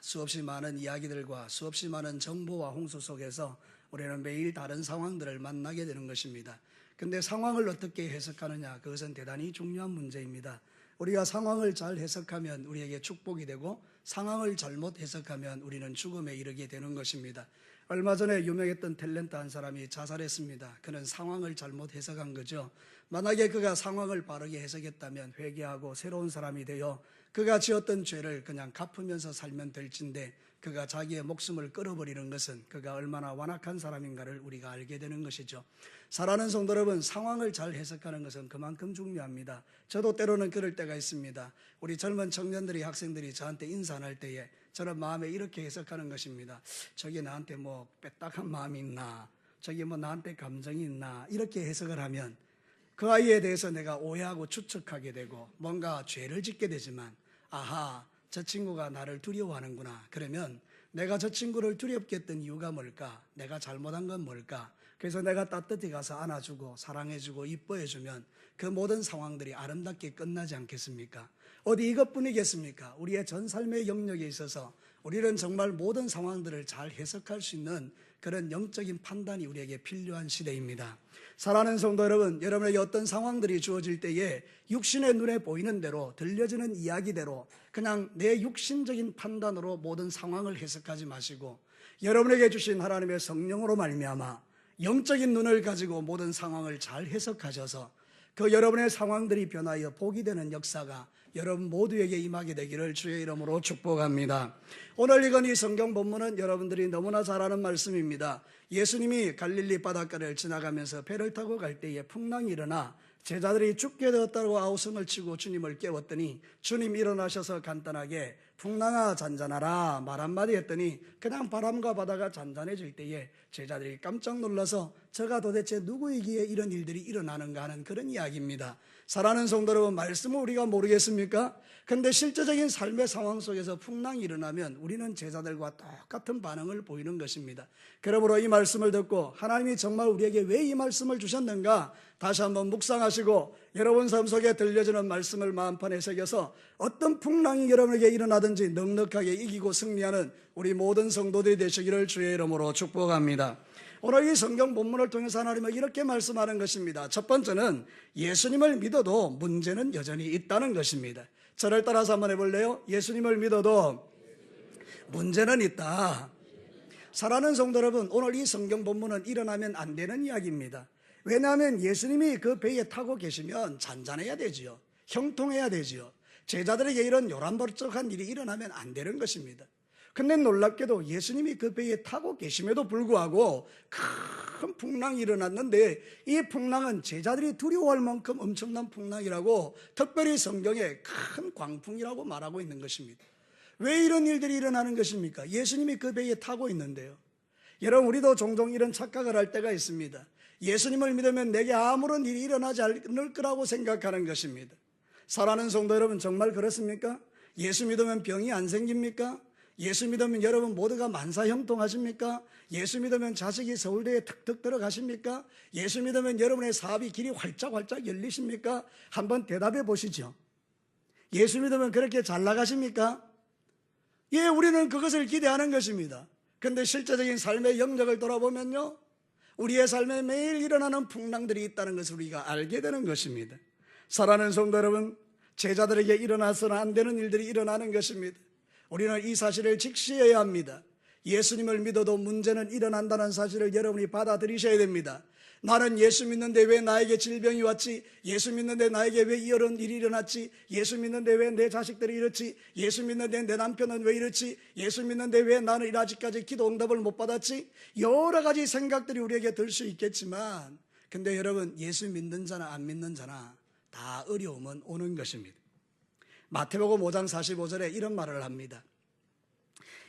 수없이 많은 이야기들과 수없이 많은 정보와 홍수 속에서 우리는 매일 다른 상황들을 만나게 되는 것입니다. 근데 상황을 어떻게 해석하느냐, 그것은 대단히 중요한 문제입니다. 우리가 상황을 잘 해석하면 우리에게 축복이 되고, 상황을 잘못 해석하면 우리는 죽음에 이르게 되는 것입니다. 얼마 전에 유명했던 탤런트 한 사람이 자살했습니다. 그는 상황을 잘못 해석한 거죠. 만약에 그가 상황을 바르게 해석했다면 회개하고 새로운 사람이 되어 그가 지었던 죄를 그냥 갚으면서 살면 될진데, 그가 자기의 목숨을 끌어버리는 것은 그가 얼마나 완악한 사람인가를 우리가 알게 되는 것이죠. 사랑하는 성도 여러분, 상황을 잘 해석하는 것은 그만큼 중요합니다. 저도 때로는 그럴 때가 있습니다. 우리 젊은 청년들이, 학생들이 저한테 인사 안 할 때에 저는 마음에 이렇게 해석하는 것입니다. 저기 나한테 뭐 뺏딱한 마음이 있나, 저기 뭐 나한테 감정이 있나, 이렇게 해석을 하면 그 아이에 대해서 내가 오해하고 추측하게 되고 뭔가 죄를 짓게 되지만, 아하, 저 친구가 나를 두려워하는구나. 그러면 내가 저 친구를 두렵게 했던 이유가 뭘까? 내가 잘못한 건 뭘까? 그래서 내가 따뜻히 가서 안아주고 사랑해주고 이뻐해주면 그 모든 상황들이 아름답게 끝나지 않겠습니까? 어디 이것뿐이겠습니까? 우리의 전 삶의 영역에 있어서 우리는 정말 모든 상황들을 잘 해석할 수 있는 그런 영적인 판단이 우리에게 필요한 시대입니다. 사랑하는 성도 여러분, 여러분에게 어떤 상황들이 주어질 때에 육신의 눈에 보이는 대로, 들려지는 이야기대로 그냥 내 육신적인 판단으로 모든 상황을 해석하지 마시고, 여러분에게 주신 하나님의 성령으로 말미암아 영적인 눈을 가지고 모든 상황을 잘 해석하셔서 그 여러분의 상황들이 변하여 복이 되는 역사가 여러분 모두에게 임하게 되기를 주의 이름으로 축복합니다. 오늘 읽은 이 성경 본문은 여러분들이 너무나 잘 아는 말씀입니다. 예수님이 갈릴리 바닷가를 지나가면서 배를 타고 갈 때에 풍랑이 일어나 제자들이 죽게 되었다고 아우성을 치고 주님을 깨웠더니, 주님 일어나셔서 간단하게 풍랑아 잔잔하라 말 한마디 했더니 그냥 바람과 바다가 잔잔해질 때에 제자들이 깜짝 놀라서 저가 도대체 누구이기에 이런 일들이 일어나는가 하는 그런 이야기입니다. 사랑하는 성도 여러분, 말씀을 우리가 모르겠습니까? 근데 실제적인 삶의 상황 속에서 풍랑이 일어나면 우리는 제자들과 똑같은 반응을 보이는 것입니다. 그러므로 이 말씀을 듣고 하나님이 정말 우리에게 왜 이 말씀을 주셨는가 다시 한번 묵상하시고, 여러분 삶 속에 들려주는 말씀을 마음판에 새겨서 어떤 풍랑이 여러분에게 일어나든지 넉넉하게 이기고 승리하는 우리 모든 성도들이 되시기를 주의 이름으로 축복합니다. 오늘 이 성경 본문을 통해서 하나님은 이렇게 말씀하는 것입니다. 첫 번째는 예수님을 믿어도 문제는 여전히 있다는 것입니다. 저를 따라서 한번 해볼래요? 예수님을 믿어도 문제는 있다. 사랑하는 성도 여러분, 오늘 이 성경 본문은 일어나면 안 되는 이야기입니다. 왜냐하면 예수님이 그 배에 타고 계시면 잔잔해야 되지요. 형통해야 되지요. 제자들에게 이런 요란버쩍한 일이 일어나면 안 되는 것입니다. 근데 놀랍게도 예수님이 그 배에 타고 계심에도 불구하고 큰 풍랑이 일어났는데, 이 풍랑은 제자들이 두려워할 만큼 엄청난 풍랑이라고 특별히 성경에 큰 광풍이라고 말하고 있는 것입니다. 왜 이런 일들이 일어나는 것입니까? 예수님이 그 배에 타고 있는데요. 여러분, 우리도 종종 이런 착각을 할 때가 있습니다. 예수님을 믿으면 내게 아무런 일이 일어나지 않을 거라고 생각하는 것입니다. 사랑하는 성도 여러분, 정말 그렇습니까? 예수 믿으면 병이 안 생깁니까? 예수 믿으면 여러분 모두가 만사형통하십니까? 예수 믿으면 자식이 서울대에 턱턱 들어가십니까? 예수 믿으면 여러분의 사업이 길이 활짝활짝 열리십니까? 한번 대답해 보시죠. 예수 믿으면 그렇게 잘 나가십니까? 예, 우리는 그것을 기대하는 것입니다. 그런데 실제적인 삶의 영역을 돌아보면요, 우리의 삶에 매일 일어나는 풍랑들이 있다는 것을 우리가 알게 되는 것입니다. 사랑하는 성도 여러분, 제자들에게 일어나서는 안 되는 일들이 일어나는 것입니다. 우리는 이 사실을 직시해야 합니다. 예수님을 믿어도 문제는 일어난다는 사실을 여러분이 받아들이셔야 됩니다. 나는 예수 믿는데 왜 나에게 질병이 왔지? 예수 믿는데 나에게 왜 이런 일이 일어났지? 예수 믿는데 왜 내 자식들이 이렇지? 예수 믿는데 내 남편은 왜 이렇지? 예수 믿는데 왜 나는 아직까지 기도 응답을 못 받았지? 여러 가지 생각들이 우리에게 들 수 있겠지만, 근데 여러분, 예수 믿는 자나 안 믿는 자나 다 어려움은 오는 것입니다. 마태복음 5장 45절에 이런 말을 합니다.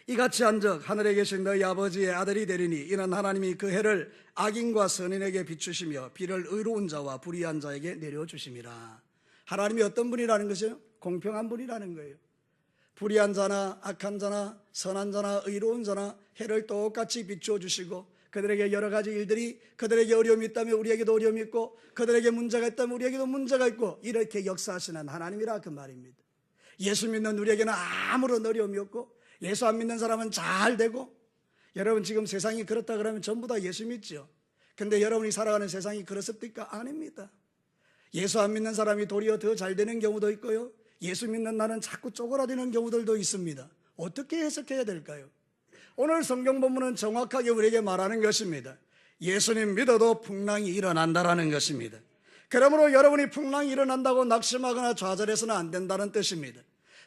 이같이 한즉 하늘에 계신 너희 아버지의 아들이 되리니, 이는 하나님이 그 해를 악인과 선인에게 비추시며 비를 의로운 자와 불의한 자에게 내려주심이라. 하나님이 어떤 분이라는 것이요? 공평한 분이라는 거예요. 불의한 자나 악한 자나 선한 자나 의로운 자나 해를 똑같이 비추어 주시고, 그들에게 여러 가지 일들이, 그들에게 어려움이 있다면 우리에게도 어려움이 있고, 그들에게 문제가 있다면 우리에게도 문제가 있고, 이렇게 역사하시는 하나님이라 그 말입니다. 예수 믿는 우리에게는 아무런 어려움이 없고, 예수 안 믿는 사람은 잘 되고, 여러분 지금 세상이 그렇다 그러면 전부 다 예수 믿죠. 근데 여러분이 살아가는 세상이 그렇습니까? 아닙니다. 예수 안 믿는 사람이 도리어 더 잘 되는 경우도 있고요, 예수 믿는 나는 자꾸 쪼그라드는 경우들도 있습니다. 어떻게 해석해야 될까요? 오늘 성경 본문은 정확하게 우리에게 말하는 것입니다. 예수님 믿어도 풍랑이 일어난다라는 것입니다. 그러므로 여러분이 풍랑이 일어난다고 낙심하거나 좌절해서는 안 된다는 뜻입니다.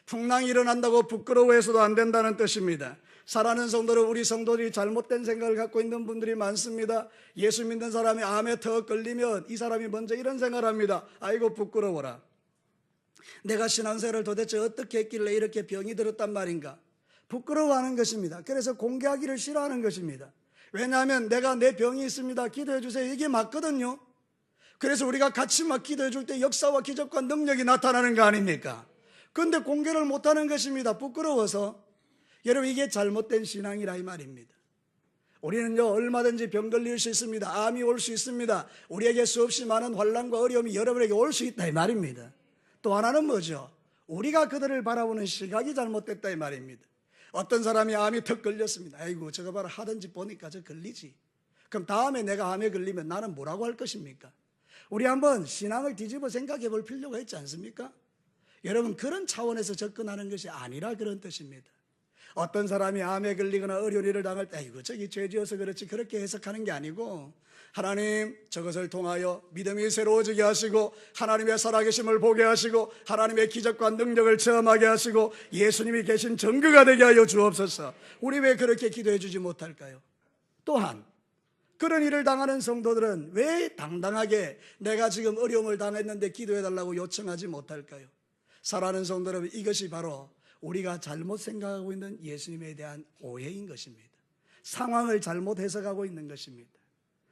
풍랑이 일어난다고 부끄러워해서도 안 된다는 뜻입니다. 사랑하는 성도들, 우리 성도들이 잘못된 생각을 갖고 있는 분들이 많습니다. 예수 믿는 사람이 암에 턱 걸리면 이 사람이 먼저 이런 생각을 합니다. 아이고 부끄러워라, 내가 신앙생활을 도대체 어떻게 했길래 이렇게 병이 들었단 말인가, 부끄러워하는 것입니다. 그래서 공개하기를 싫어하는 것입니다. 왜냐하면 내가 내 병이 있습니다, 기도해 주세요, 이게 맞거든요. 그래서 우리가 같이 막 기도해 줄 때 역사와 기적과 능력이 나타나는 거 아닙니까? 그런데 공개를 못하는 것입니다. 부끄러워서. 여러분, 이게 잘못된 신앙이라 이 말입니다. 우리는요, 얼마든지 병 걸릴 수 있습니다. 암이 올 수 있습니다. 우리에게 수없이 많은 환난과 어려움이 여러분에게 올 수 있다 이 말입니다. 또 하나는 뭐죠? 우리가 그들을 바라보는 시각이 잘못됐다 이 말입니다. 어떤 사람이 암이 턱 걸렸습니다. 아이고 저거 봐라, 하든지 보니까 저 걸리지. 그럼 다음에 내가 암에 걸리면 나는 뭐라고 할 것입니까? 우리 한번 신앙을 뒤집어 생각해 볼 필요가 있지 않습니까? 여러분, 그런 차원에서 접근하는 것이 아니라 그런 뜻입니다. 어떤 사람이 암에 걸리거나 어려운 일을 당할 때 아이고 저기 죄지어서 그렇지, 그렇게 해석하는 게 아니고, 하나님 저것을 통하여 믿음이 새로워지게 하시고 하나님의 살아계심을 보게 하시고 하나님의 기적과 능력을 체험하게 하시고 예수님이 계신 증거가 되게 하여 주옵소서. 우리 왜 그렇게 기도해 주지 못할까요? 또한 그런 일을 당하는 성도들은 왜 당당하게 내가 지금 어려움을 당했는데 기도해 달라고 요청하지 못할까요? 사랑하는 성도 여러분, 이것이 바로 우리가 잘못 생각하고 있는 예수님에 대한 오해인 것입니다. 상황을 잘못 해석하고 있는 것입니다.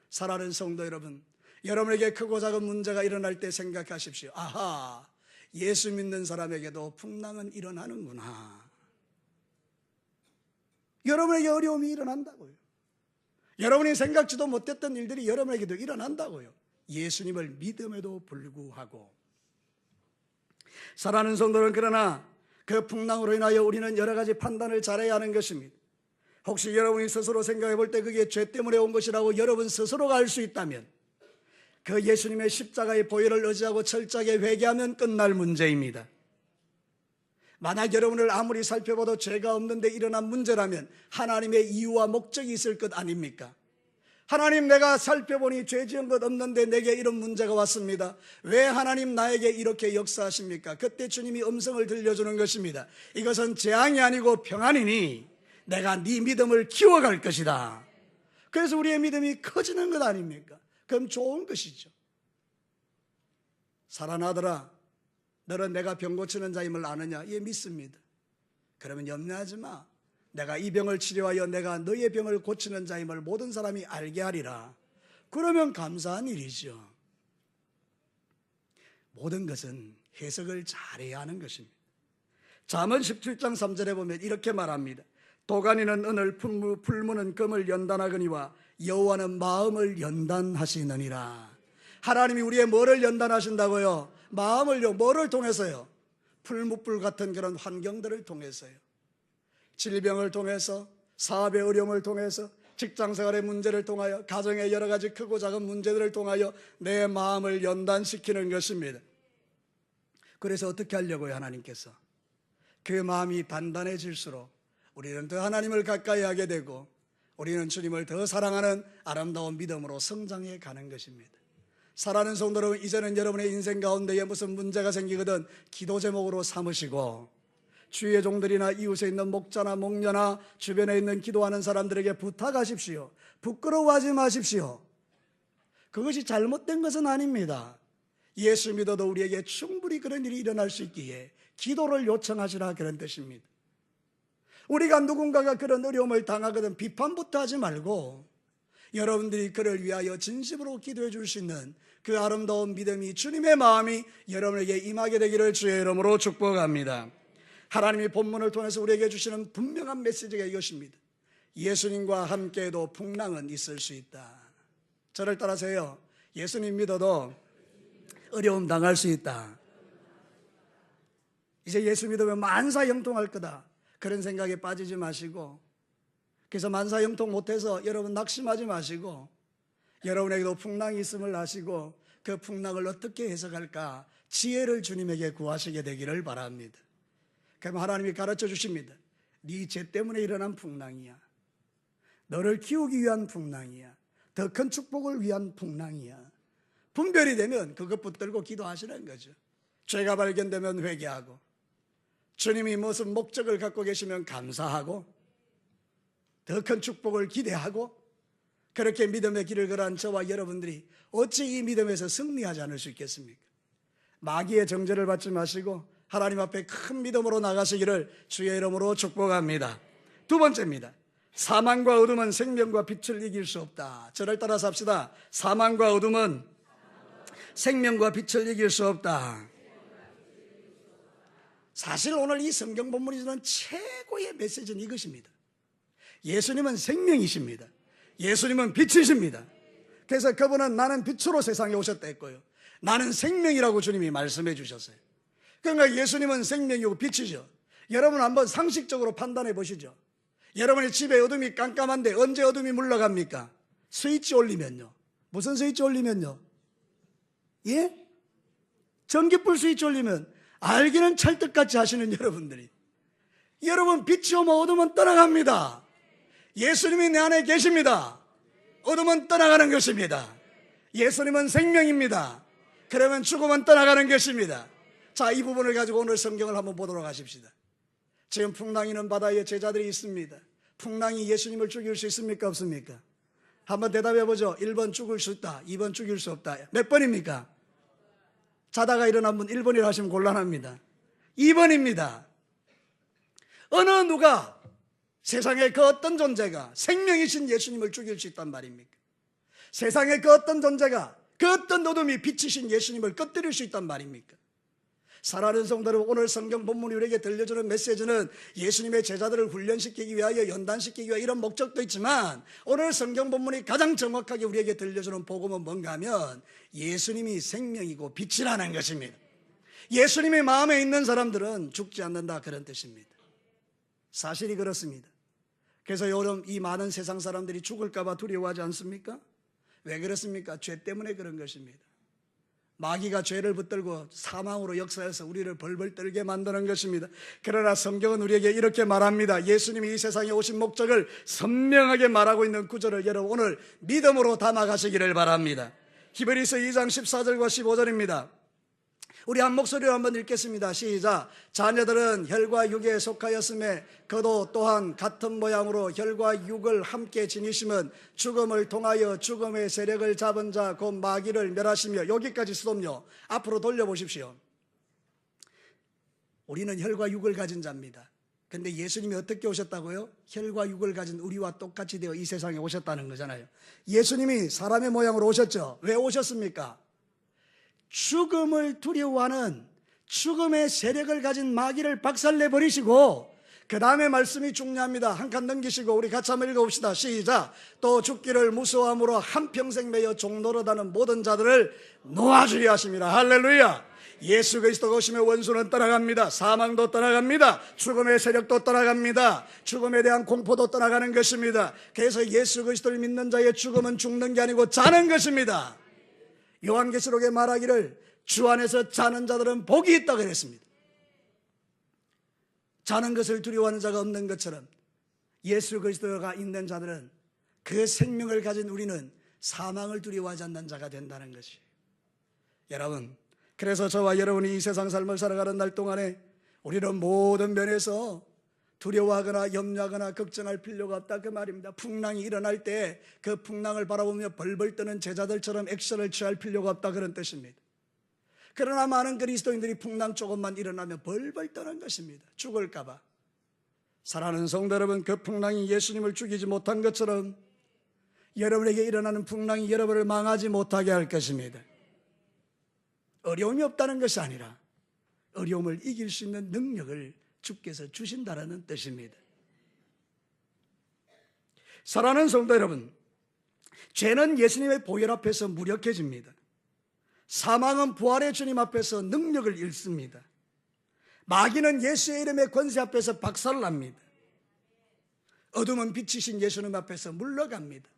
사랑하는 성도 여러분, 여러분에게 크고 작은 문제가 일어날 때 생각하십시오. 아하, 예수 믿는 사람에게도 풍랑은 일어나는구나. 여러분에게 어려움이 일어난다고요. 여러분이 생각지도 못했던 일들이 여러분에게도 일어난다고요. 예수님을 믿음에도 불구하고. 사랑하는 성도는 그러나 그 풍랑으로 인하여 우리는 여러 가지 판단을 잘해야 하는 것입니다. 혹시 여러분이 스스로 생각해 볼 때 그게 죄 때문에 온 것이라고 여러분 스스로가 알 수 있다면 그 예수님의 십자가의 보혈을 의지하고 철저하게 회개하면 끝날 문제입니다. 만약 여러분을 아무리 살펴봐도 죄가 없는데 일어난 문제라면 하나님의 이유와 목적이 있을 것 아닙니까? 하나님, 내가 살펴보니 죄 지은 것 없는데 내게 이런 문제가 왔습니다. 왜 하나님 나에게 이렇게 역사하십니까? 그때 주님이 음성을 들려주는 것입니다. 이것은 재앙이 아니고 평안이니 내가 네 믿음을 키워갈 것이다. 그래서 우리의 믿음이 커지는 것 아닙니까? 그럼 좋은 것이죠. 사랑하더라, 너는 내가 병 고치는 자임을 아느냐? 예, 믿습니다. 그러면 염려하지 마. 내가 이 병을 치료하여 내가 너의 병을 고치는 자임을 모든 사람이 알게 하리라. 그러면 감사한 일이죠. 모든 것은 해석을 잘해야 하는 것입니다. 잠언 17장 3절에 보면 이렇게 말합니다. 도가니는 은을, 풀무는 금을 연단하거니와 여호와는 마음을 연단하시느니라. 하나님이 우리의 뭐를 연단하신다고요? 마음을요. 뭐를 통해서요? 풀무불 같은 그런 환경들을 통해서요. 질병을 통해서, 사업의 어려움을 통해서, 직장생활의 문제를 통하여, 가정의 여러 가지 크고 작은 문제들을 통하여 내 마음을 연단시키는 것입니다. 그래서 어떻게 하려고요? 하나님께서 그 마음이 단단해질수록 우리는 더 하나님을 가까이 하게 되고 우리는 주님을 더 사랑하는 아름다운 믿음으로 성장해 가는 것입니다. 사랑하는 성도 여러분, 이제는 여러분의 인생 가운데에 무슨 문제가 생기거든 기도 제목으로 삼으시고 주위의 종들이나 이웃에 있는 목자나 목녀나 주변에 있는 기도하는 사람들에게 부탁하십시오. 부끄러워하지 마십시오. 그것이 잘못된 것은 아닙니다. 예수 믿어도 우리에게 충분히 그런 일이 일어날 수 있기에 기도를 요청하시라, 그런 뜻입니다. 우리가 누군가가 그런 어려움을 당하거든 비판부터 하지 말고 여러분들이 그를 위하여 진심으로 기도해 줄 수 있는 그 아름다운 믿음이, 주님의 마음이 여러분에게 임하게 되기를 주의 이름으로 축복합니다. 하나님이 본문을 통해서 우리에게 주시는 분명한 메시지가 이것입니다. 예수님과 함께해도 풍랑은 있을 수 있다. 저를 따라서요. 예수님 믿어도 어려움 당할 수 있다. 이제 예수 믿으면 만사 형통할 거다. 그런 생각에 빠지지 마시고, 그래서 만사형통 못해서 여러분 낙심하지 마시고, 여러분에게도 풍랑이 있음을 아시고 그 풍랑을 어떻게 해석할까 지혜를 주님에게 구하시게 되기를 바랍니다. 그럼 하나님이 가르쳐 주십니다. 네 죄 때문에 일어난 풍랑이야. 너를 키우기 위한 풍랑이야. 더 큰 축복을 위한 풍랑이야. 분별이 되면 그것 붙들고 기도하시는 거죠. 죄가 발견되면 회개하고, 주님이 무슨 목적을 갖고 계시면 감사하고, 더 큰 축복을 기대하고, 그렇게 믿음의 길을 걸어간 저와 여러분들이 어찌 이 믿음에서 승리하지 않을 수 있겠습니까? 마귀의 정죄를 받지 마시고 하나님 앞에 큰 믿음으로 나가시기를 주의 이름으로 축복합니다. 두 번째입니다. 사망과 어둠은 생명과 빛을 이길 수 없다. 저를 따라서 합시다. 사망과 어둠은 생명과 빛을 이길 수 없다. 사실 오늘 이 성경 본문이 주는 최고의 메시지는 이것입니다. 예수님은 생명이십니다. 예수님은 빛이십니다. 그래서 그분은 나는 빛으로 세상에 오셨다 했고요, 나는 생명이라고 주님이 말씀해 주셨어요. 그러니까 예수님은 생명이고 빛이죠. 여러분 한번 상식적으로 판단해 보시죠. 여러분의 집에 어둠이 깜깜한데 언제 어둠이 물러갑니까? 스위치 올리면요. 무슨 스위치 올리면요? 예? 전기불 스위치 올리면 알기는 찰떡같이 하시는 여러분들이, 여러분 빛이 오면 어둠은 떠나갑니다. 예수님이 내 안에 계십니다. 어둠은 떠나가는 것입니다. 예수님은 생명입니다. 그러면 죽음은 떠나가는 것입니다. 자, 이 부분을 가지고 오늘 성경을 한번 보도록 하십시다. 지금 풍랑이 있는 바다에 제자들이 있습니다. 풍랑이 예수님을 죽일 수 있습니까? 없습니까? 한번 대답해 보죠. 1번 죽일 수 있다, 2번 죽일 수 없다. 몇 번입니까? 자다가 일어난 분 1번이라 하시면 곤란합니다. 2번입니다. 어느 누가 세상에 그 어떤 존재가 생명이신 예수님을 죽일 수 있단 말입니까? 세상에 그 어떤 존재가, 그 어떤 어둠이 빛이신 예수님을 꺼뜨릴 수 있단 말입니까? 사랑하는 성도 여러분, 오늘 성경 본문이 우리에게 들려주는 메시지는 예수님의 제자들을 훈련시키기 위하여, 연단시키기 위하여 이런 목적도 있지만, 오늘 성경 본문이 가장 정확하게 우리에게 들려주는 복음은 뭔가 하면 예수님이 생명이고 빛이라는 것입니다. 예수님의 마음에 있는 사람들은 죽지 않는다, 그런 뜻입니다. 사실이 그렇습니다. 그래서 여러분, 이 많은 세상 사람들이 죽을까 봐 두려워하지 않습니까? 왜 그렇습니까? 죄 때문에 그런 것입니다. 마귀가 죄를 붙들고 사망으로 역사해서 우리를 벌벌 떨게 만드는 것입니다. 그러나 성경은 우리에게 이렇게 말합니다. 예수님이 이 세상에 오신 목적을 선명하게 말하고 있는 구절을 여러분 오늘 믿음으로 담아가시기를 바랍니다. 히브리서 2장 14절과 15절입니다. 우리 한 목소리로 한번 읽겠습니다. 시작. 자녀들은 혈과 육에 속하였음에 그도 또한 같은 모양으로 혈과 육을 함께 지니심은 죽음을 통하여 죽음의 세력을 잡은 자 곧 마귀를 멸하시며, 여기까지 스톱요. 앞으로 돌려보십시오. 우리는 혈과 육을 가진 자입니다. 근데 예수님이 어떻게 오셨다고요? 혈과 육을 가진 우리와 똑같이 되어 이 세상에 오셨다는 거잖아요. 예수님이 사람의 모양으로 오셨죠. 왜 오셨습니까? 죽음을 두려워하는 죽음의 세력을 가진 마귀를 박살내버리시고, 그 다음에 말씀이 중요합니다. 한 칸 넘기시고 우리 같이 한번 읽어봅시다. 시작. 또 죽기를 무서워함으로 한평생 매여 종노릇하는 모든 자들을 놓아주려 하십니다. 할렐루야. 예수 그리스도가 오시면 원수는 떠나갑니다. 사망도 떠나갑니다. 죽음의 세력도 떠나갑니다. 죽음에 대한 공포도 떠나가는 것입니다. 그래서 예수 그리스도를 믿는 자의 죽음은 죽는 게 아니고 자는 것입니다. 요한계시록에 말하기를 주 안에서 자는 자들은 복이 있다 그랬습니다. 자는 것을 두려워하는 자가 없는 것처럼 예수 그리스도가 있는 자들은, 그 생명을 가진 우리는 사망을 두려워하지 않는 자가 된다는 것이에요. 여러분, 그래서 저와 여러분이 이 세상 삶을 살아가는 날 동안에 우리는 모든 면에서 두려워하거나 염려하거나 걱정할 필요가 없다, 그 말입니다. 풍랑이 일어날 때 그 풍랑을 바라보며 벌벌 떠는 제자들처럼 액션을 취할 필요가 없다, 그런 뜻입니다. 그러나 많은 그리스도인들이 풍랑 조금만 일어나면 벌벌 떠는 것입니다. 죽을까 봐. 사랑하는 성도 여러분, 그 풍랑이 예수님을 죽이지 못한 것처럼 여러분에게 일어나는 풍랑이 여러분을 망하지 못하게 할 것입니다. 어려움이 없다는 것이 아니라 어려움을 이길 수 있는 능력을 주께서 주신다는 뜻입니다. 사랑하는 성도 여러분, 죄는 예수님의 보혈 앞에서 무력해집니다. 사망은 부활의 주님 앞에서 능력을 잃습니다. 마귀는 예수의 이름의 권세 앞에서 박살납니다. 어둠은 빛이신 예수님 앞에서 물러갑니다.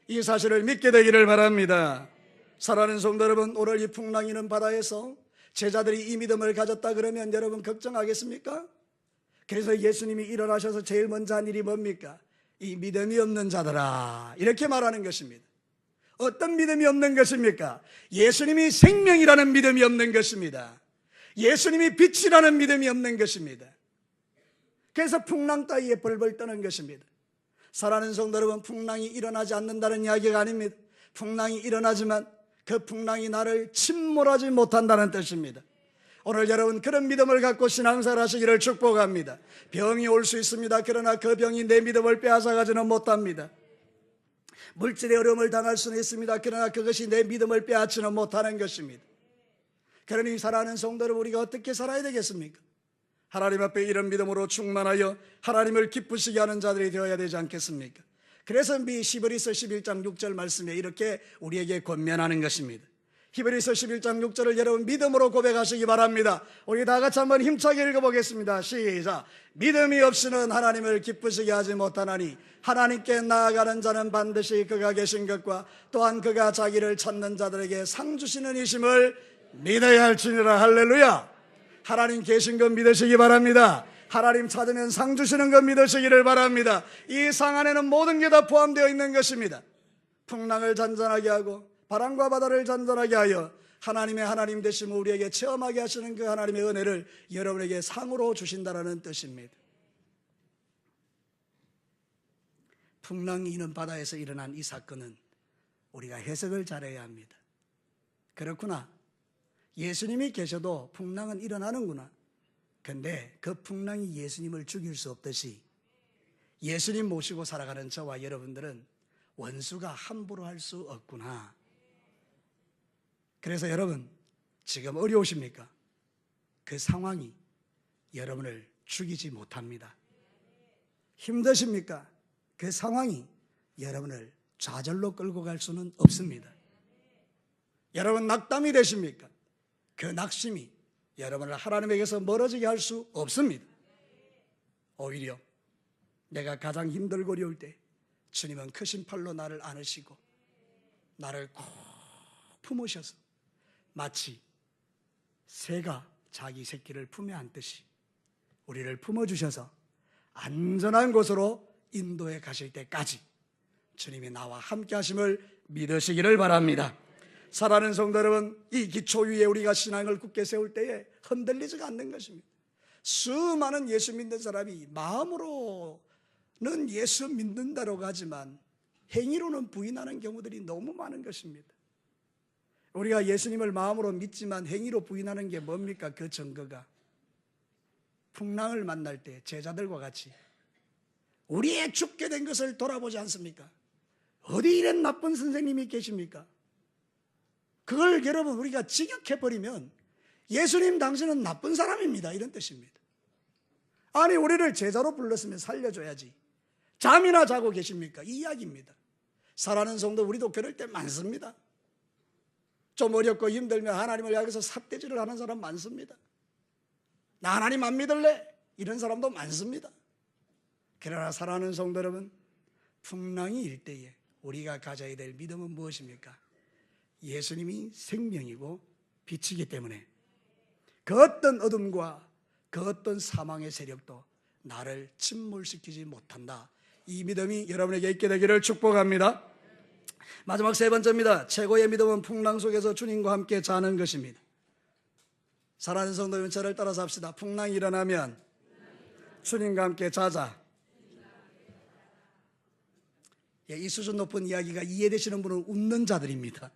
이 사실을 믿게 되기를 바랍니다. 사랑하는 성도 여러분, 오늘 이 풍랑이는 바다에서 제자들이 이 믿음을 가졌다 그러면 여러분 걱정하겠습니까? 그래서 예수님이 일어나셔서 제일 먼저 한 일이 뭡니까? 이 믿음이 없는 자들아, 이렇게 말하는 것입니다. 어떤 믿음이 없는 것입니까? 예수님이 생명이라는 믿음이 없는 것입니다. 예수님이 빛이라는 믿음이 없는 것입니다. 그래서 풍랑 따위에 벌벌 떠는 것입니다. 사랑하는 성도 여러분, 풍랑이 일어나지 않는다는 이야기가 아닙니다. 풍랑이 일어나지만 그 풍랑이 나를 침몰하지 못한다는 뜻입니다. 오늘 여러분 그런 믿음을 갖고 신앙생활 하시기를 축복합니다. 병이 올 수 있습니다. 그러나 그 병이 내 믿음을 빼앗아가지는 못합니다. 물질의 어려움을 당할 수는 있습니다. 그러나 그것이 내 믿음을 빼앗지는 못하는 것입니다. 그러니 사랑하는 성도 여러분, 우리가 어떻게 살아야 되겠습니까? 하나님 앞에 이런 믿음으로 충만하여 하나님을 기쁘시게 하는 자들이 되어야 되지 않겠습니까? 그래서 히브리서 11장 6절 말씀에 이렇게 우리에게 권면하는 것입니다. 히브리서 11장 6절을 여러분 믿음으로 고백하시기 바랍니다. 우리 다 같이 한번 힘차게 읽어보겠습니다. 시작. 믿음이 없이는 하나님을 기쁘시게 하지 못하나니 하나님께 나아가는 자는 반드시 그가 계신 것과 또한 그가 자기를 찾는 자들에게 상 주시는 이심을 믿어야 할지니라. 할렐루야. 하나님 계신 것 믿으시기 바랍니다. 하나님 찾으면 상 주시는 것 믿으시기를 바랍니다. 이 상 안에는 모든 게 다 포함되어 있는 것입니다. 풍랑을 잔잔하게 하고 바람과 바다를 잔잔하게 하여 하나님의 하나님 되심을 우리에게 체험하게 하시는 그 하나님의 은혜를 여러분에게 상으로 주신다는 뜻입니다. 풍랑이 있는 바다에서 일어난 이 사건은 우리가 해석을 잘해야 합니다. 그렇구나, 예수님이 계셔도 풍랑은 일어나는구나. 근데 그 풍랑이 예수님을 죽일 수 없듯이 예수님 모시고 살아가는 저와 여러분들은 원수가 함부로 할 수 없구나. 그래서 여러분 지금 어려우십니까? 그 상황이 여러분을 죽이지 못합니다. 힘드십니까? 그 상황이 여러분을 좌절로 끌고 갈 수는 없습니다. 여러분 낙담이 되십니까? 그 낙심이 여러분을 하나님에게서 멀어지게 할 수 없습니다. 오히려 내가 가장 힘들고 어려울 때 주님은 크신 팔로 나를 안으시고 나를 꼭 품으셔서 마치 새가 자기 새끼를 품에 안듯이 우리를 품어주셔서 안전한 곳으로 인도해 가실 때까지 주님이 나와 함께 하심을 믿으시기를 바랍니다. 사랑하는 성도 여러분, 이 기초 위에 우리가 신앙을 굳게 세울 때에 흔들리지가 않는 것입니다. 수많은 예수 믿는 사람이 마음으로는 예수 믿는다고 하지만 행위로는 부인하는 경우들이 너무 많은 것입니다. 우리가 예수님을 마음으로 믿지만 행위로 부인하는 게 뭡니까? 그 증거가 풍랑을 만날 때 제자들과 같이 우리의 죽게 된 것을 돌아보지 않습니까? 어디 이런 나쁜 선생님이 계십니까? 그걸 여러분 우리가 직역해버리면 예수님 당신은 나쁜 사람입니다, 이런 뜻입니다. 아니 우리를 제자로 불렀으면 살려줘야지 잠이나 자고 계십니까? 이 이야기입니다. 사랑하는 성도, 우리도 그럴 때 많습니다. 좀 어렵고 힘들면 하나님을 향해서 삿대질을 하는 사람 많습니다. 나 하나님 안 믿을래? 이런 사람도 많습니다. 그러나 사랑하는 성도 여러분, 풍랑이 일 때에 우리가 가져야 될 믿음은 무엇입니까? 예수님이 생명이고 빛이기 때문에 그 어떤 어둠과 그 어떤 사망의 세력도 나를 침몰시키지 못한다. 이 믿음이 여러분에게 있게 되기를 축복합니다. 마지막 세 번째입니다. 최고의 믿음은 풍랑 속에서 주님과 함께 자는 것입니다. 사랑하는 성도 여러분, 저를 따라서 합시다. 풍랑이 일어나면 주님과 함께 자자. 이 수준 높은 이야기가 이해되시는 분은 웃는 자들입니다.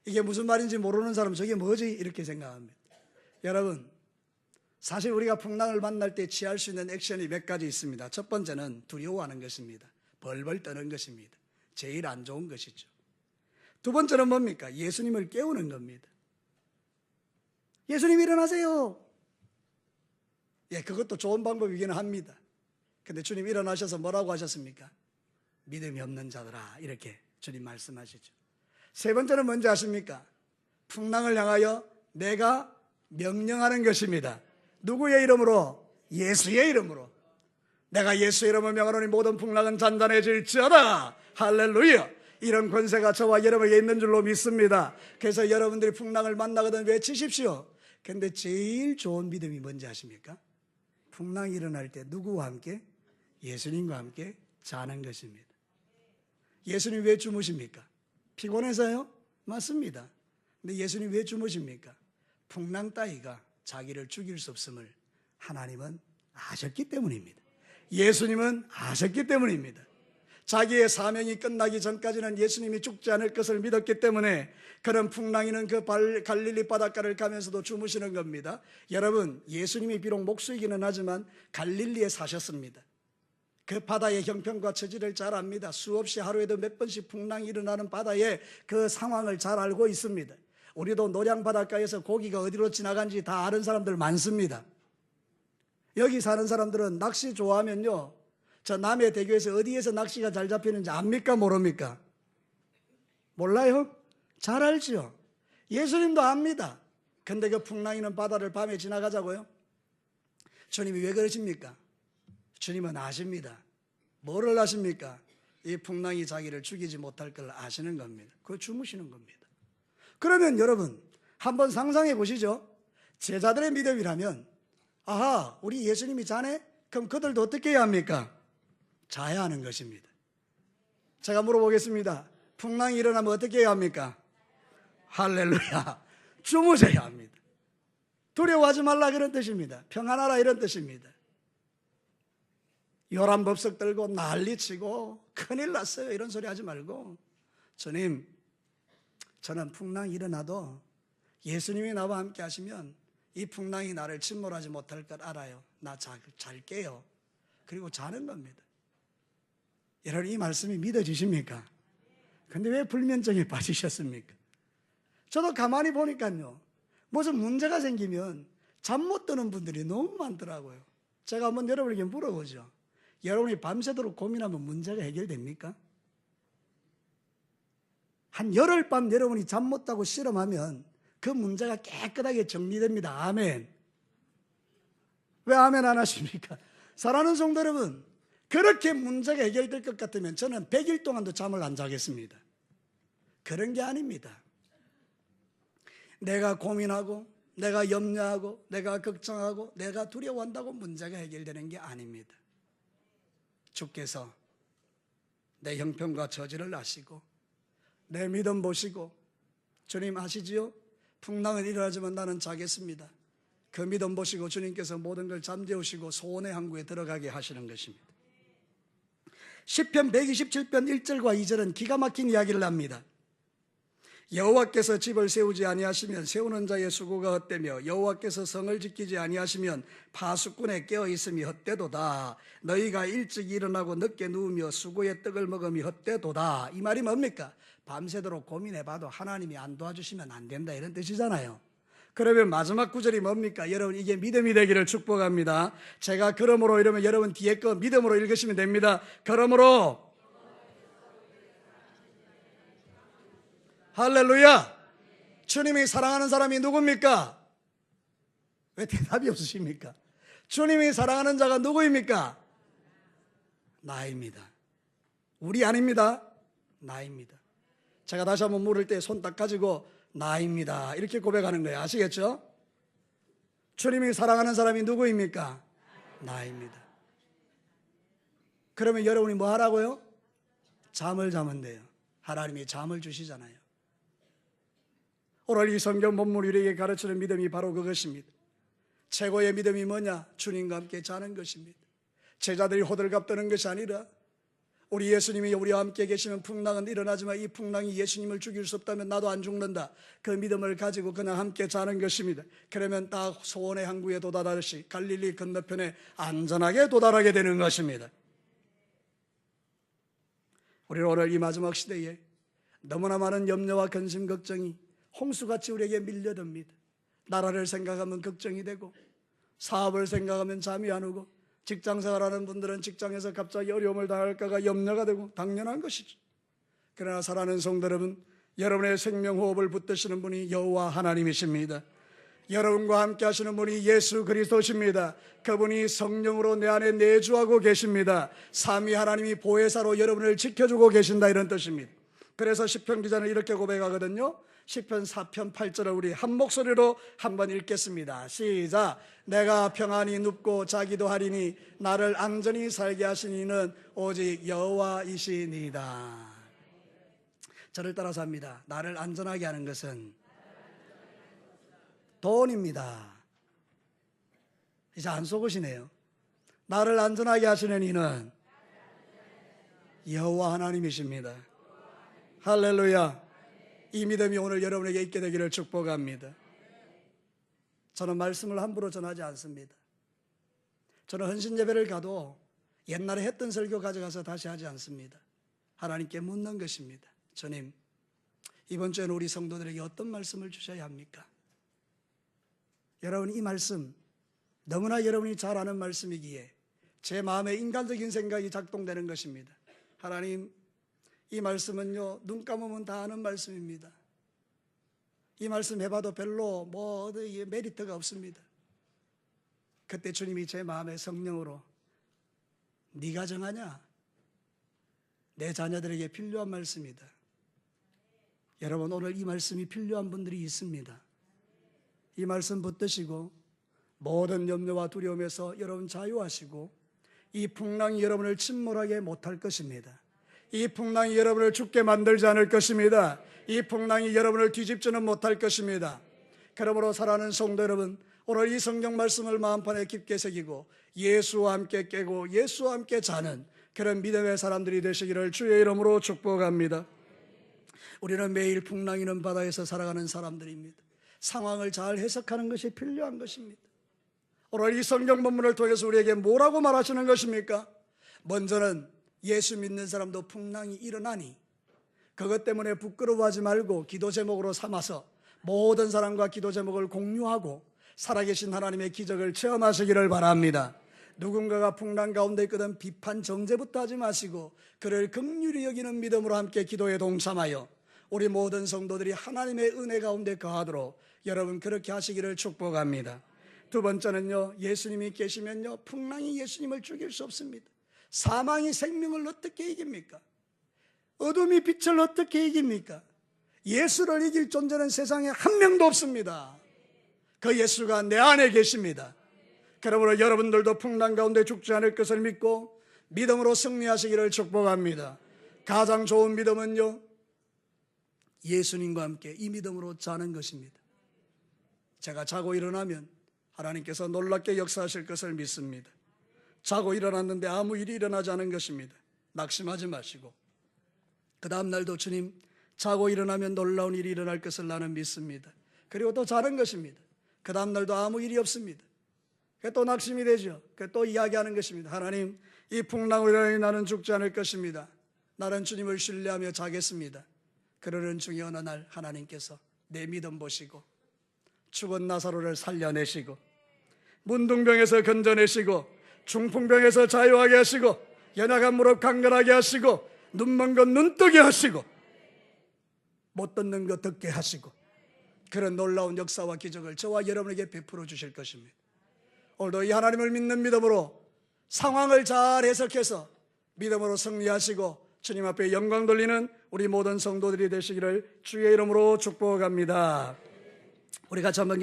이게 무슨 말인지 모르는 사람은 저게 뭐지? 이렇게 생각합니다. 여러분, 사실 우리가 풍랑을 만날 때 취할 수 있는 액션이 몇 가지 있습니다. 첫 번째는 두려워하는 것입니다. 벌벌 떠는 것입니다. 제일 안 좋은 것이죠. 두 번째는 뭡니까? 예수님을 깨우는 겁니다. 예수님 일어나세요. 예, 그것도 좋은 방법이기는 합니다. 근데 주님 일어나셔서 뭐라고 하셨습니까? 믿음이 없는 자들아, 이렇게 주님 말씀하시죠. 세 번째는 뭔지 아십니까? 풍랑을 향하여 내가 명령하는 것입니다. 누구의 이름으로? 예수의 이름으로. 내가 예수의 이름을 명하노니 모든 풍랑은 잔잔해질지어다. 할렐루야. 이런 권세가 저와 여러분에게 있는 줄로 믿습니다. 그래서 여러분들이 풍랑을 만나거든 외치십시오. 근데 제일 좋은 믿음이 뭔지 아십니까? 풍랑이 일어날 때 누구와 함께? 예수님과 함께 자는 것입니다. 예수님 왜 주무십니까? 피곤해서요? 맞습니다. 근데 예수님 왜 주무십니까? 풍랑 따위가 자기를 죽일 수 없음을 하나님은 아셨기 때문입니다. 예수님은 아셨기 때문입니다. 자기의 사명이 끝나기 전까지는 예수님이 죽지 않을 것을 믿었기 때문에 그런 풍랑이는 그 갈릴리 바닷가를 가면서도 주무시는 겁니다. 여러분, 예수님이 비록 목수이기는 하지만 갈릴리에 사셨습니다. 그 바다의 형편과 처지를 잘 압니다. 수없이 하루에도 몇 번씩 풍랑이 일어나는 바다에 그 상황을 잘 알고 있습니다. 우리도 노량 바닷가에서 고기가 어디로 지나간지 다 아는 사람들 많습니다. 여기 사는 사람들은 낚시 좋아하면요, 저 남해대교에서 어디에서 낚시가 잘 잡히는지 압니까 모릅니까? 몰라요? 잘 알죠. 예수님도 압니다. 근데 그 풍랑이는 바다를 밤에 지나가자고요? 주님이 왜 그러십니까? 주님은 아십니다. 뭐를 아십니까? 이 풍랑이 자기를 죽이지 못할 걸 아시는 겁니다. 그거 주무시는 겁니다. 그러면 여러분 한번 상상해 보시죠. 제자들의 믿음이라면, 아하, 우리 예수님이 자네? 그럼 그들도 어떻게 해야 합니까? 자야 하는 것입니다. 제가 물어보겠습니다. 풍랑이 일어나면 어떻게 해야 합니까? 할렐루야. 주무셔야 합니다. 두려워하지 말라 그런 뜻입니다. 평안하라 이런 뜻입니다. 요란법석 들고 난리치고 큰일 났어요 이런 소리 하지 말고, 주님, 저는 풍랑이 일어나도 예수님이 나와 함께 하시면 이 풍랑이 나를 침몰하지 못할 걸 알아요. 나 잘게요. 그리고 자는 겁니다. 여러분, 이 말씀이 믿어지십니까? 근데 왜 불면증에 빠지셨습니까? 저도 가만히 보니까요, 무슨 문제가 생기면 잠 못 드는 분들이 너무 많더라고요. 제가 한번 여러분에게 물어보죠. 여러분이 밤새도록 고민하면 문제가 해결됩니까? 한 열흘 밤 여러분이 잠 못 자고 실험하면 그 문제가 깨끗하게 정리됩니다. 아멘. 왜 아멘 안 하십니까? 사랑하는 성도 여러분, 그렇게 문제가 해결될 것 같으면 저는 100일 동안도 잠을 안 자겠습니다. 그런 게 아닙니다. 내가 고민하고, 내가 염려하고, 내가 걱정하고, 내가 두려워한다고 문제가 해결되는 게 아닙니다. 주께서 내 형편과 처지를 아시고 내 믿음 보시고, 주님 아시지요? 풍랑은 일어나지만 나는 자겠습니다. 그 믿음 보시고 주님께서 모든 걸 잠재우시고 소원의 항구에 들어가게 하시는 것입니다. 시편 127편 1절과 2절은 기가 막힌 이야기를 합니다. 여호와께서 집을 세우지 아니하시면 세우는 자의 수고가 헛되며 여호와께서 성을 지키지 아니하시면 파수꾼의 깨어있음이 헛되도다. 너희가 일찍 일어나고 늦게 누우며 수고의 떡을 먹음이 헛되도다. 이 말이 뭡니까? 밤새도록 고민해봐도 하나님이 안 도와주시면 안 된다 이런 뜻이잖아요. 그러면 마지막 구절이 뭡니까? 여러분, 이게 믿음이 되기를 축복합니다. 제가 그러므로 이러면 여러분 뒤에 거 믿음으로 읽으시면 됩니다. 그러므로, 할렐루야. 주님이 사랑하는 사람이 누굽니까? 왜 대답이 없으십니까? 주님이 사랑하는 자가 누구입니까? 나입니다. 우리 아닙니다. 나입니다. 제가 다시 한번 물을 때 손 딱 가지고 나입니다 이렇게 고백하는 거예요. 아시겠죠? 주님이 사랑하는 사람이 누구입니까? 나입니다. 그러면 여러분이 뭐 하라고요? 잠을 자면 돼요. 하나님이 잠을 주시잖아요. 오늘 이 성경 본문 우리에게 가르치는 믿음이 바로 그것입니다. 최고의 믿음이 뭐냐? 주님과 함께 자는 것입니다. 제자들이 호들갑 떠는 것이 아니라 우리 예수님이 우리와 함께 계시면 풍랑은 일어나지만 이 풍랑이 예수님을 죽일 수 없다면 나도 안 죽는다. 그 믿음을 가지고 그냥 함께 자는 것입니다. 그러면 다 소원의 항구에 도달하듯이 갈릴리 건너편에 안전하게 도달하게 되는 것입니다. 우리는 오늘 이 마지막 시대에 너무나 많은 염려와 근심, 걱정이 홍수같이 우리에게 밀려듭니다. 나라를 생각하면 걱정이 되고, 사업을 생각하면 잠이 안 오고, 직장생활하는 분들은 직장에서 갑자기 어려움을 당할까가 염려가 되고 당연한 것이죠. 그러나 사랑하는 성도 여러분, 여러분의 생명호흡을 붙드시는 분이 여호와 하나님이십니다. 여러분과 함께 하시는 분이 예수 그리스도십니다. 그분이 성령으로 내 안에 내주하고 계십니다. 삼위 하나님이 보혜사로 여러분을 지켜주고 계신다, 이런 뜻입니다. 그래서 시편 기자는 이렇게 고백하거든요. 시편 4편 8절을 우리 한 목소리로 한번 읽겠습니다. 시작. 내가 평안히 눕고 자기도 하리니 나를 안전히 살게 하신 이는 오직 여호와이시니이다. 저를 따라서 합니다. 나를 안전하게 하는 것은 돈입니다. 이제 안 속으시네요. 나를 안전하게 하시는 이는 여호와 하나님이십니다. 할렐루야. 이 믿음이 오늘 여러분에게 있게 되기를 축복합니다. 저는 말씀을 함부로 전하지 않습니다. 저는 헌신 예배를 가도 옛날에 했던 설교 가져가서 다시 하지 않습니다. 하나님께 묻는 것입니다. 주님, 이번 주에는 우리 성도들에게 어떤 말씀을 주셔야 합니까? 여러분, 이 말씀 너무나 여러분이 잘 아는 말씀이기에 제 마음에 인간적인 생각이 작동되는 것입니다. 하나님, 이 말씀은요, 눈 감으면 다 아는 말씀입니다. 이 말씀 해봐도 별로 메리트가 없습니다. 그때 주님이 제 마음에 성령으로 네가 정하냐? 내 자녀들에게 필요한 말씀이다. 여러분, 오늘 이 말씀이 필요한 분들이 있습니다. 이 말씀 붙드시고 모든 염려와 두려움에서 여러분 자유하시고 이 풍랑이 여러분을 침몰하게 못할 것입니다. 이 풍랑이 여러분을 죽게 만들지 않을 것입니다. 이 풍랑이 여러분을 뒤집지는 못할 것입니다. 그러므로 사랑하는 성도 여러분, 오늘 이 성경 말씀을 마음판에 깊게 새기고 예수와 함께 깨고 예수와 함께 자는 그런 믿음의 사람들이 되시기를 주의 이름으로 축복합니다. 우리는 매일 풍랑이 있는 바다에서 살아가는 사람들입니다. 상황을 잘 해석하는 것이 필요한 것입니다. 오늘 이 성경 본문을 통해서 우리에게 뭐라고 말하시는 것입니까? 먼저는 예수 믿는 사람도 풍랑이 일어나니 그것 때문에 부끄러워하지 말고 기도 제목으로 삼아서 모든 사람과 기도 제목을 공유하고 살아계신 하나님의 기적을 체험하시기를 바랍니다. 누군가가 풍랑 가운데 있거든 비판 정죄부터 하지 마시고 그를 긍휼히 여기는 믿음으로 함께 기도에 동참하여 우리 모든 성도들이 하나님의 은혜 가운데 거하도록 여러분 그렇게 하시기를 축복합니다. 두 번째는요, 예수님이 계시면요, 풍랑이 예수님을 죽일 수 없습니다. 사망이 생명을 어떻게 이깁니까? 어둠이 빛을 어떻게 이깁니까? 예수를 이길 존재는 세상에 한 명도 없습니다. 그 예수가 내 안에 계십니다. 그러므로 여러분들도 풍랑 가운데 죽지 않을 것을 믿고 믿음으로 승리하시기를 축복합니다. 가장 좋은 믿음은요, 예수님과 함께 이 믿음으로 자는 것입니다. 제가 자고 일어나면 하나님께서 놀랍게 역사하실 것을 믿습니다. 자고 일어났는데 아무 일이 일어나지 않은 것입니다. 낙심하지 마시고 그 다음 날도 주님, 자고 일어나면 놀라운 일이 일어날 것을 나는 믿습니다. 그리고 또 자는 것입니다. 그 다음 날도 아무 일이 없습니다. 또 낙심이 되죠. 또 이야기하는 것입니다. 하나님, 이 풍랑으로 인하여 나는 죽지 않을 것입니다. 나는 주님을 신뢰하며 자겠습니다. 그러는 중에 어느 날 하나님께서 내 믿음 보시고 죽은 나사로를 살려내시고 문둥병에서 건져내시고 중풍병에서 자유하게 하시고 연약한 무릎 강건하게 하시고 눈먼 것 눈뜨게 하시고 못 듣는 것 듣게 하시고 그런 놀라운 역사와 기적을 저와 여러분에게 베풀어 주실 것입니다. 오늘도 이 하나님을 믿는 믿음으로 상황을 잘 해석해서 믿음으로 승리하시고 주님 앞에 영광 돌리는 우리 모든 성도들이 되시기를 주의 이름으로 축복합니다. 우리 같이 한번